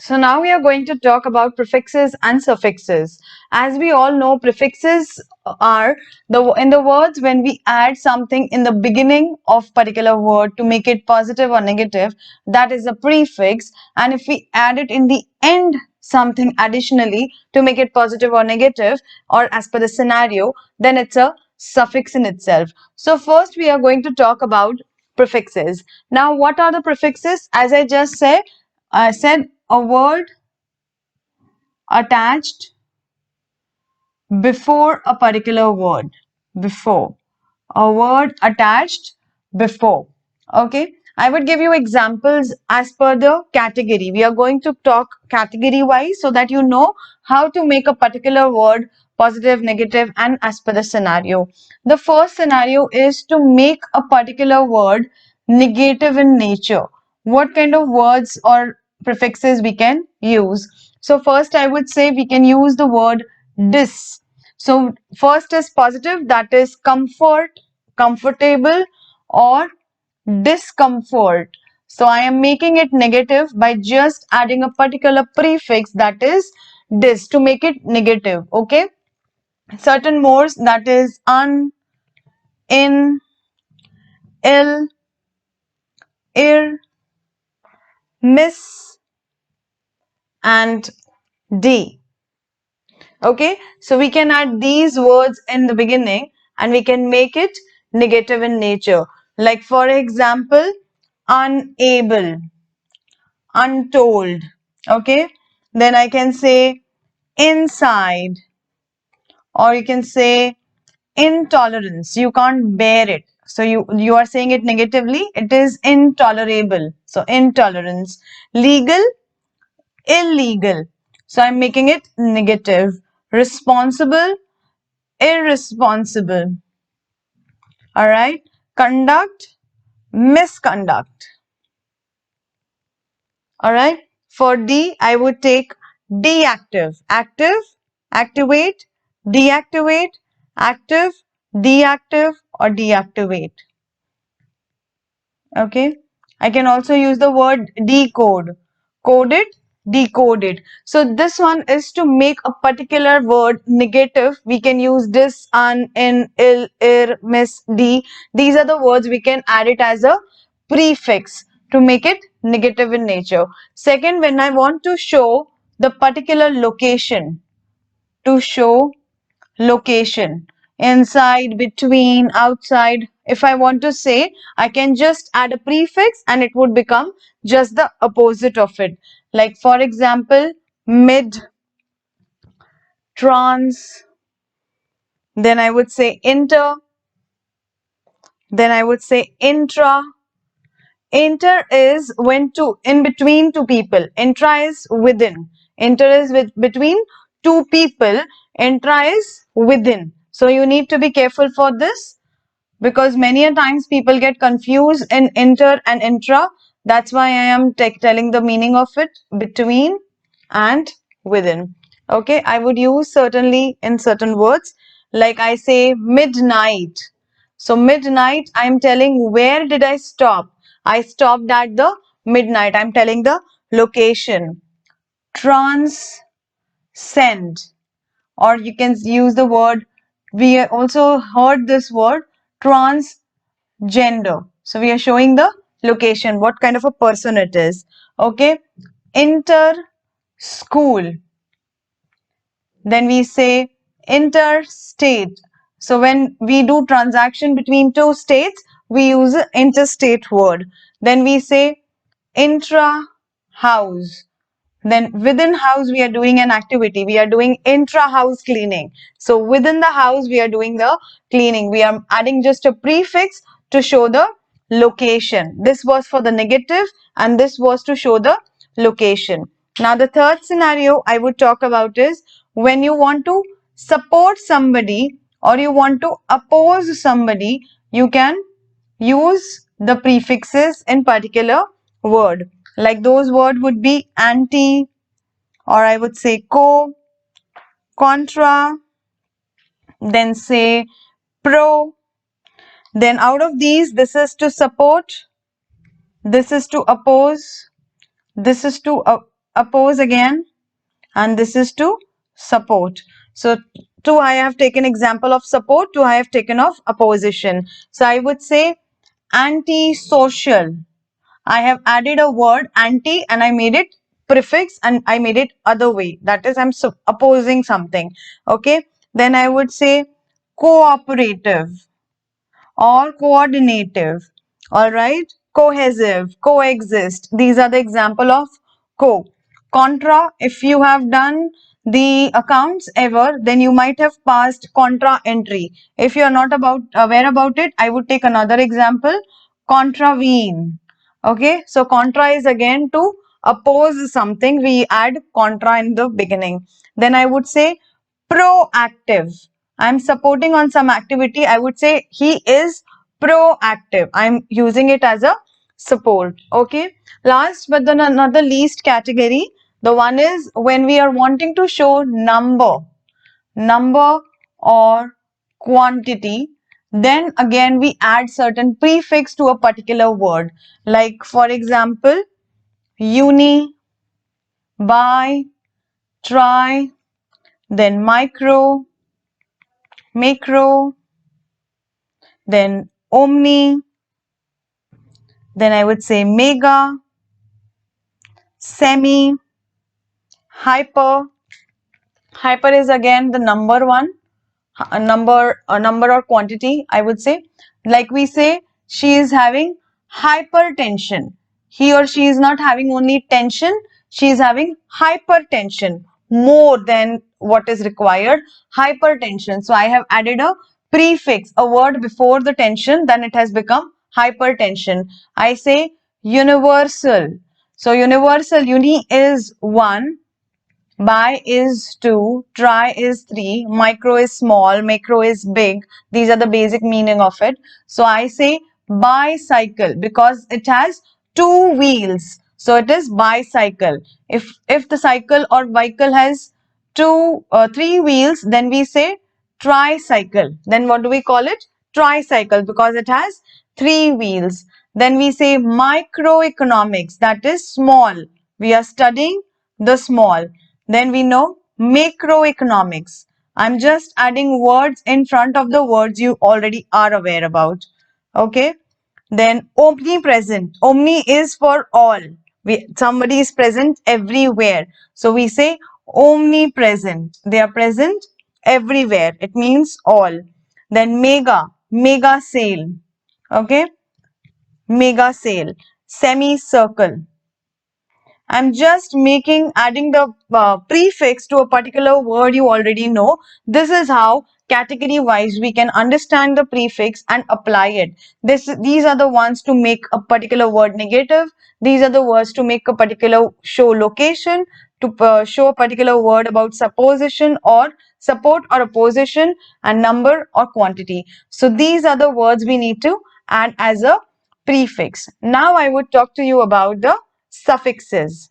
So now we are going to talk about prefixes and suffixes. As we all know, prefixes are in the words when we add something in the beginning of particular word to make it positive or negative, that is a prefix. And if we add it in the end something additionally to make it positive or negative or as per the scenario, then it's a suffix in itself. So first we are going to talk about prefixes. Now what are the prefixes? As I said a word attached before a particular word. Before. A word attached before. Okay. I would give you examples as per the category. We are going to talk category wise so that you know how to make a particular word positive, negative, and as per the scenario. The first scenario is to make a particular word negative in nature. What kind of words or prefixes we can use? So first I would say we can use the word dis. So first is positive, that is comfort, comfortable, or discomfort. So I am making it negative by just adding a particular prefix, that is dis, to make it negative. Okay. Certain more, that is un, in, ill, ir, miss, and d. Okay, so we can add these words in the beginning and we can make it negative in nature. Like for example, unable, untold. Okay, then I can say inside, or you can say intolerance. You can't bear it. So you are saying it negatively. It is intolerable. So intolerance. Legal, illegal. So I'm making it negative. Responsible, irresponsible. All right. Conduct, misconduct. All right. For D, I would take deactive. Active, activate, deactivate, active, deactive, or deactivate. Okay. I can also use the word decode. Code it, decode it. So this one is to make a particular word negative. We can use this, un, in, ill, ir, miss, d. These are the words we can add it as a prefix to make it negative in nature. Second, when I want to show the particular location, to show location, inside, between, outside. If I want to say, I can just add a prefix and it would become just the opposite of it. Like for example, mid, trans, then I would say inter, then I would say intra. Inter is when two, in between two people. Intra is within. Inter is between two people. Intra is within. So you need to be careful for this, because many a times people get confused in inter and intra. That's why I am telling the meaning of it, between and within. Okay, I would use certainly in certain words, like I say midnight. So midnight, I'm telling where did I stop? I stopped at the midnight. I'm telling the location. Transcend, or you can use the word, we also heard this word, transgender. So we are showing the location, what kind of a person it is. Okay. Inter school, then we say interstate. So when we do transaction between two states, we use an interstate word. Then we say intra house. Then within house, we are doing an activity. We are doing intra-house cleaning. So within the house, we are doing the cleaning. We are adding just a prefix to show the location. This was for the negative and this was to show the location. Now the third scenario I would talk about is when you want to support somebody or you want to oppose somebody, you can use the prefixes in particular word. Like those words would be anti, or I would say co, contra, then say pro. Then out of these, this is to support, this is to oppose, this is to oppose again, and this is to support. So two I have taken example of support, two I have taken of opposition. So I would say anti-social. I have added a word anti and I made it prefix and I made it other way. That is, I'm opposing something. Okay. Then I would say cooperative or coordinative. All right. Cohesive, coexist. These are the example of co. Contra, if you have done the accounts ever, then you might have passed contra entry. If you are not aware about it, I would take another example. Contravene. Okay, so contra is again to oppose something. We add contra in the beginning. Then I would say proactive. I'm supporting on some activity. I would say he is proactive. I'm using it as a support. Okay. Last but then another least category. The one is when we are wanting to show number or quantity. Then again we add certain prefix to a particular word. Like for example, uni, by, try, then micro, macro, then omni, then I would say mega, semi, hyper. Hyper is again the number one, a number or quantity, I would say. Like we say, she is having hypertension. He or she is not having only tension, she is having hypertension, more than what is required, hypertension. So I have added a prefix, a word before the tension, then it has become hypertension. I say universal. So universal, uni is one, by is 2, try is 3, micro is small, macro is big. These are the basic meaning of it. So I say bicycle because it has two wheels. So it is bicycle. If the cycle or vehicle has three wheels, then we say tricycle. Then what do we call it? Tricycle because it has three wheels. Then we say microeconomics, that is small. We are studying the small. Then we know macroeconomics. I'm just adding words in front of the words you already are aware about. Okay. Then omnipresent. Omni is for all. Somebody is present everywhere. So we say omnipresent. They are present everywhere. It means all. Then mega sale. Okay. Mega sale. Semicircle. I'm just adding the prefix to a particular word you already know. This is how category wise we can understand the prefix and apply it. These are the ones to make a particular word negative. These are the words to make a particular show location, to show a particular word about supposition or support or opposition, and number or quantity. So these are the words we need to add as a prefix. Now I would talk to you about the suffixes.